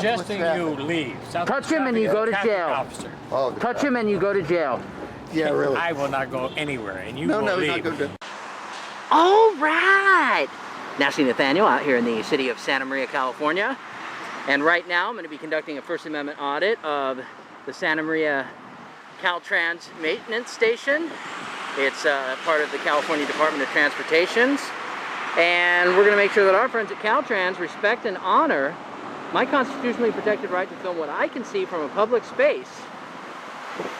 suggesting you leave. Touch him and you go to jail. Officer. Oh, Touch him and you go to jail. yeah, really. I will not go anywhere, and you No, will he's leave. not going to. All right. Nathanial Nathaniel out here in the city of Santa Maria, California. And right now I'm going to be conducting a First Amendment audit of the Santa Maria CalTrans Maintenance Station. It's part of the California Department of Transportation. And we're going to make sure that our friends at CalTrans respect and honor my constitutionally protected right to film what I can see from a public space.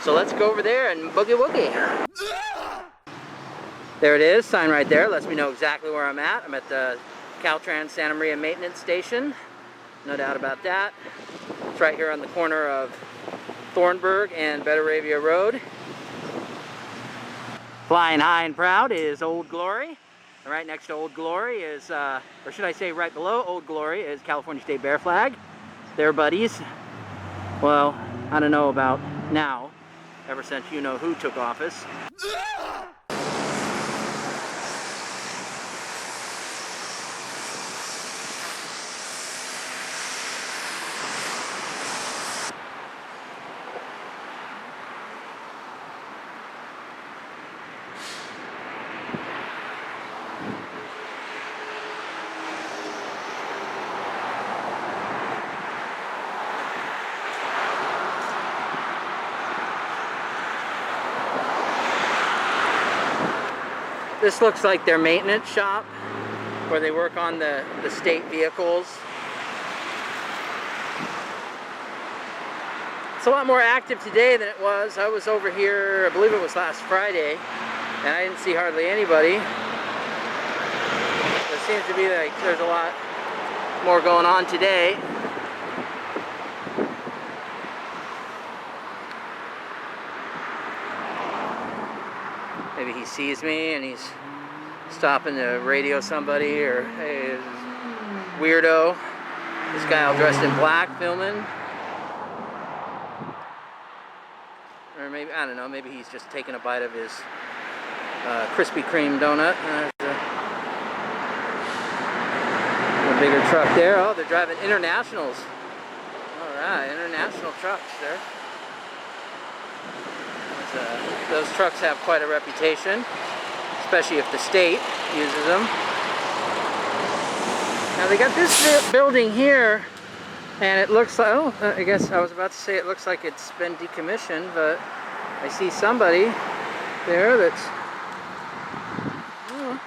So let's go over there and boogie woogie. There it is, sign right there, lets me know exactly where I'm at. I'm at the CalTrans Santa Maria Maintenance Station. No doubt about that. It's right here on the corner of Thornburg and Betaravia Road. Flying high and proud is Old Glory. And right next to Old Glory is, or should I say right below Old Glory is California State Bear Flag. They're buddies. Well, I don't know about now, ever since you know who took office. This looks like their maintenance shop where they work on the state vehicles. It's a lot more active today than it was. I was over here, I believe it was last Friday, and I didn't see hardly anybody. It seems to be like there's a lot more going on today. Maybe he sees me and he's stopping to radio somebody, or hey, weirdo. This guy all dressed in black filming. Or maybe, I don't know, maybe he's just taking a bite of his Krispy Kreme donut. There's a bigger truck there. Oh, they're driving internationals. All right, international trucks there. Those trucks have quite a reputation, especially if the state uses them. Now they got this building here, and it looks like, oh, I guess I was about to say it looks like it's been decommissioned, but I see somebody there that's, oh.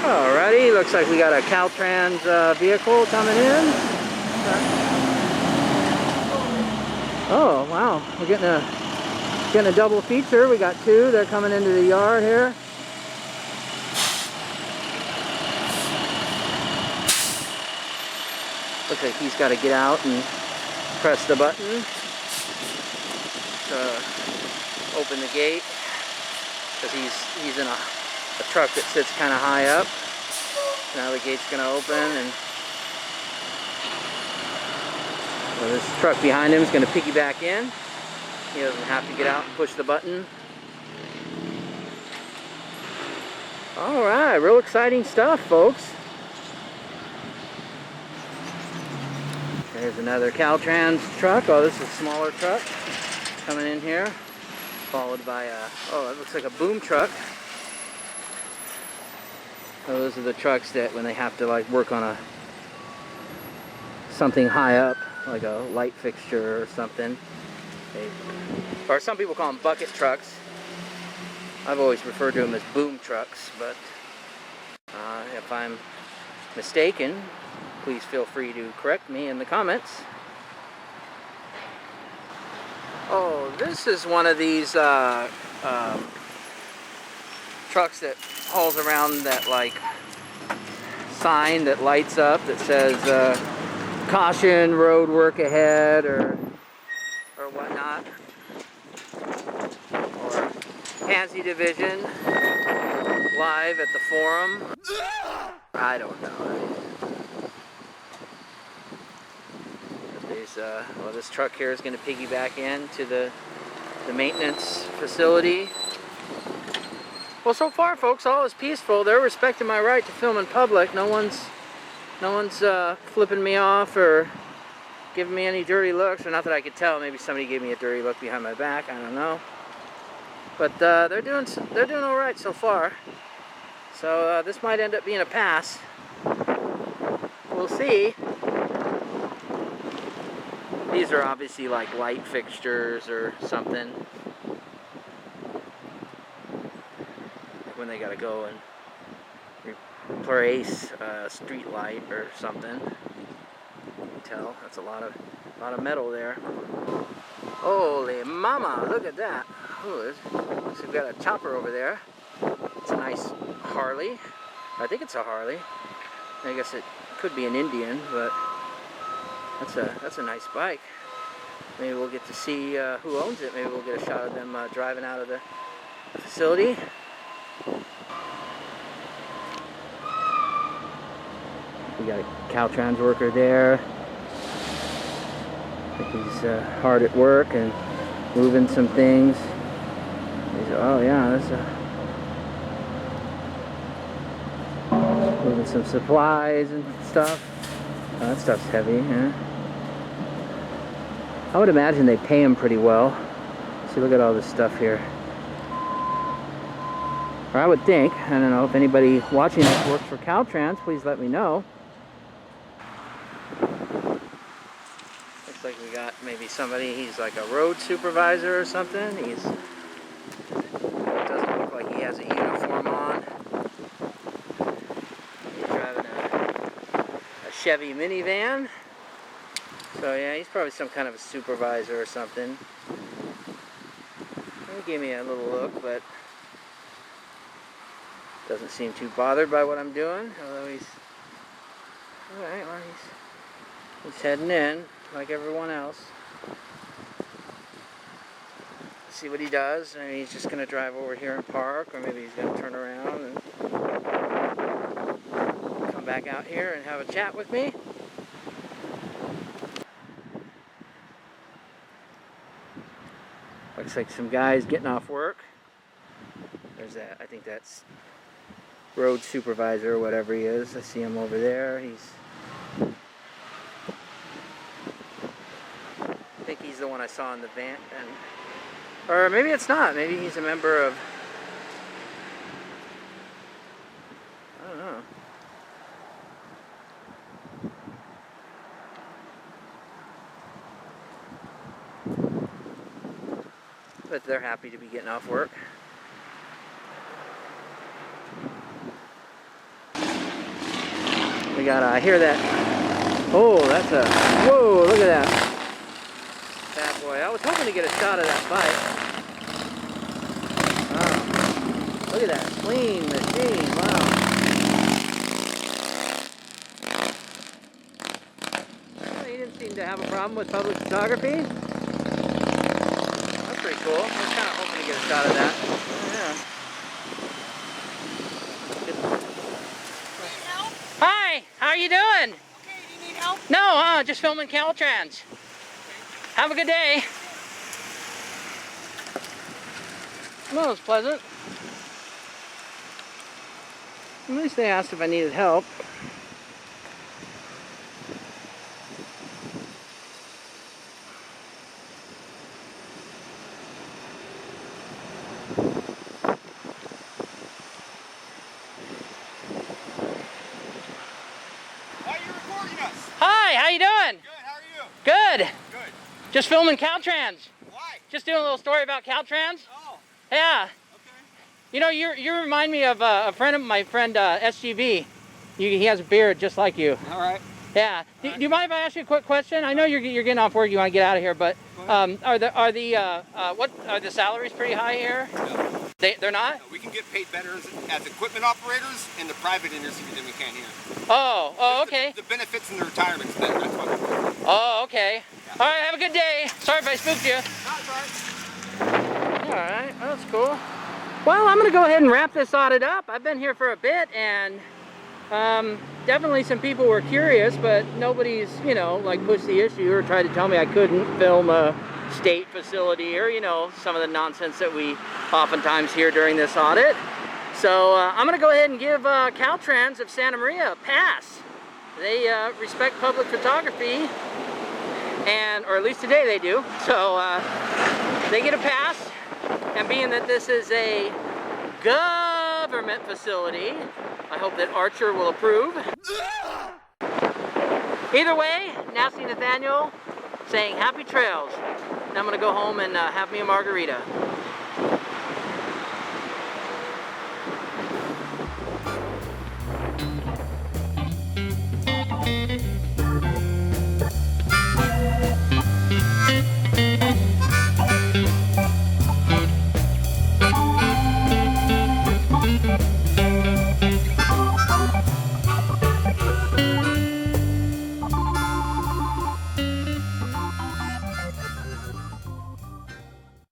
Alrighty, looks like we got a CalTrans vehicle coming in. Oh wow, we're getting a double feature. We got two. They're coming into the yard here. Looks like he's got to get out and press the button to open the gate, because he's in a truck that sits kind of high up. Now the gate's going to open, and so this truck behind him is going to piggyback in. He doesn't have to get out and push the button. Alright, real exciting stuff, folks. There's another CalTrans truck. Oh, this is a smaller truck coming in here. Followed by a, oh, it looks like a boom truck. So those are the trucks that when they have to like work on something high up, like a light fixture or something. Or some people call them bucket trucks. I've always referred to them as boom trucks, but if I'm mistaken, please feel free to correct me in the comments. Oh, this is one of these trucks that hauls around that like sign that lights up that says caution, road work ahead, or whatnot, or Pansy Division live at the forum. I don't know. Well, this truck here is going to piggyback into the maintenance facility. Well, so far, folks, all is peaceful. They're respecting my right to film in public. No one's No one's flipping me off or giving me any dirty looks, or not that I could tell. Maybe somebody gave me a dirty look behind my back. I don't know. But they're doing all right so far. So this might end up being a pass. We'll see. These are obviously like light fixtures or something. When they gotta go and replace a street light or something. You can tell that's a lot of metal there. Holy mama, look at that. Ooh, looks like we've got a chopper over there. It's a nice Harley. I think it's a Harley. I guess it could be an Indian, but that's a nice bike. Maybe we'll get to see who owns it. Maybe we'll get a shot of them driving out of the facility. We got a CalTrans worker there. I think he's hard at work and moving some things. Oh yeah, that's moving some supplies and stuff. Oh, that stuff's heavy, yeah. I would imagine they pay him pretty well. See, look at all this stuff here. Or I would think. I don't know if anybody watching this works for CalTrans, please let me know. Looks like we got maybe somebody, he's like a road supervisor or something. It doesn't look like he has a uniform on. He's driving a Chevy minivan. So yeah, he's probably some kind of a supervisor or something. He gave me a little look, but doesn't seem too bothered by what I'm doing. Although he's alright, well he's heading in like everyone else. See what he does. Maybe he's just gonna drive over here and park, or maybe he's gonna turn around and come back out here and have a chat with me. Looks like some guys getting off work. There's that, I think that's road supervisor or whatever he is. I see him over there. I think he's the one I saw in the van. Or maybe it's not. Maybe he's a member of... I don't know. But they're happy to be getting off work. We got, I hear that. Oh, that's a, whoa, look at that. Bad boy. I was hoping to get a shot of that bike. Wow. Look at that clean machine. Wow. Well, he didn't seem to have a problem with public photography. That's pretty cool. I was kind of hoping to get a shot of that. Yeah. Hi, how are you doing? Okay, do you need help? No, just filming CalTrans. Have a good day. Well, it was pleasant. At least they asked if I needed help. Hi, how you doing? Good, how are you? Good. Good. Just filming CalTrans. Why? Just doing a little story about CalTrans. Oh, Yeah. okay. You know, you remind me of a friend of my friend SGV. He has a beard just like you. All right. Yeah. Do you mind if I ask you a quick question? I know you're getting off work. You want to get out of here, but are the salaries pretty high here? No. They're not? No, we can get paid better as equipment operators in the private industry than we can here. Oh, okay. The benefits and the retirements, that's what we do. Oh, okay. Yeah. All right, have a good day. Sorry if I spooked you. That's all right. All right, well, that's cool. Well, I'm going to go ahead and wrap this audit up. I've been here for a bit, and definitely some people were curious, but nobody's, you know, like pushed the issue or tried to tell me I couldn't film a state facility or, you know, some of the nonsense that we oftentimes hear during this audit. So I'm going to go ahead and give CalTrans of Santa Maria a pass. they respect public photography, or at least today they do. So they get a pass, and being that this is a government facility, I hope that Archer will approve. Either way, Nasty Nathaniel saying happy trails. Now I'm gonna go home and have me a margarita.